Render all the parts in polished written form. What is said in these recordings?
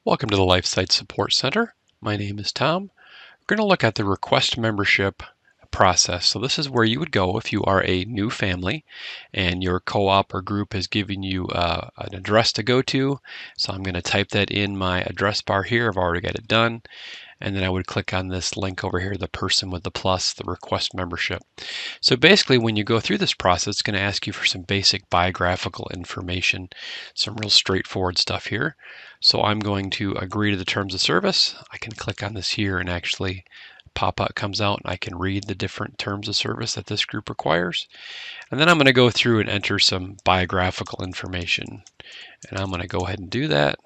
Welcome to the LifeSite Support Center. My name is Tom. We're going to look at the request membership process. So this is where you would go if you are a new family and your co-op or group has given you an address to go to. So I'm going to type that in my address bar here. I've already got it done. And then I would click on this link over here, the person with the plus, the request membership. So basically when you go through this process, it's going to ask you for some basic biographical information, some real straightforward stuff here. So I'm going to agree to the terms of service. I can click on this here and actually pop-up comes out and I can read the different terms of service that this group requires. And then I'm going to go through and enter some biographical information. And I'm going to go ahead and do that.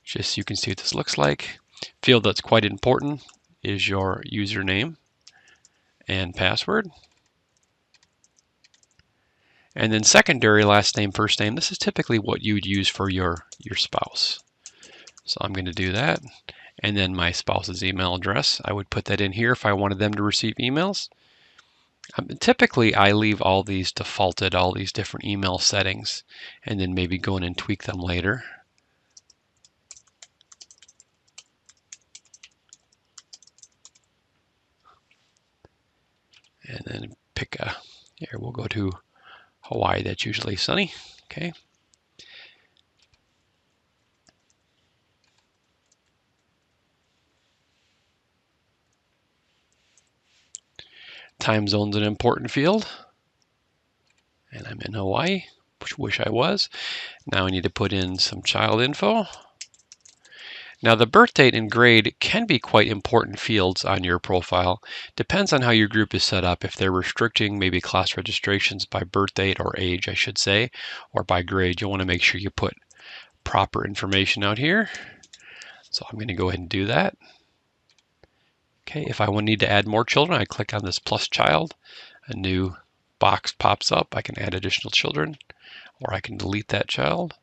Just so you can see what this looks like. Field that's quite important is your username and password. And then secondary, last name, first name. This is typically what you would use for your spouse. So I'm going to do that. And then my spouse's email address. I would put that in here if I wanted them to receive emails. Typically, I leave all these defaulted, all these different email settings, and then maybe go in and tweak them later. And then pick here we'll go to Hawaii, that's usually sunny, okay. Time zone's an important field, and I'm in Hawaii, which I wish I was. Now I need to put in some child info. Now the birth date and grade can be quite important fields on your profile. Depends on how your group is set up. If they're restricting maybe class registrations by birth date or age, I should say, or by grade, you'll want to make sure you put proper information out here. So I'm going to go ahead and do that. Okay, if I need to add more children, I click on this plus child. A new box pops up. I can add additional children, or I can delete that child.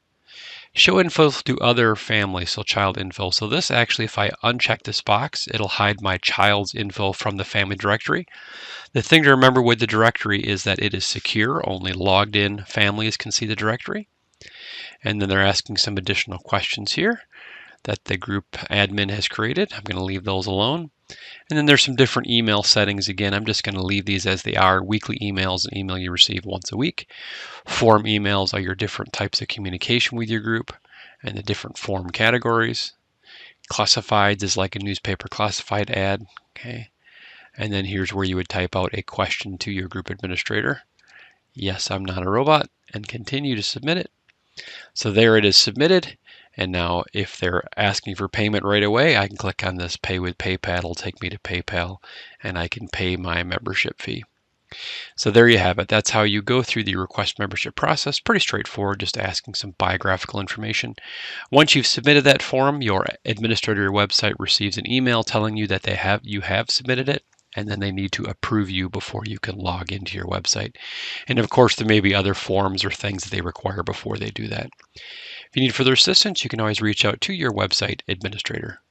Show info to other families, so child info. So this actually, if I uncheck this box, it'll hide my child's info from the family directory. The thing to remember with the directory is that it is secure. Only logged in families can see the directory. And then they're asking some additional questions here that the group admin has created. I'm going to leave those alone. And then there's some different email settings. Again, I'm just going to leave these as they are. Weekly emails, an email you receive once a week. Form emails are your different types of communication with your group and the different form categories. Classifieds is like a newspaper classified ad. Okay. And then here's where you would type out a question to your group administrator. Yes, I'm not a robot, and continue to submit it. So there it is submitted. And now if they're asking for payment right away, I can click on this Pay with PayPal. It'll take me to PayPal and I can pay my membership fee. So there you have it. That's how you go through the request membership process. Pretty straightforward, just asking some biographical information. Once you've submitted that form, your administrator website receives an email telling you that you have submitted it, and then they need to approve you before you can log into your website. And of course, there may be other forms or things that they require before they do that. If you need further assistance, you can always reach out to your website administrator.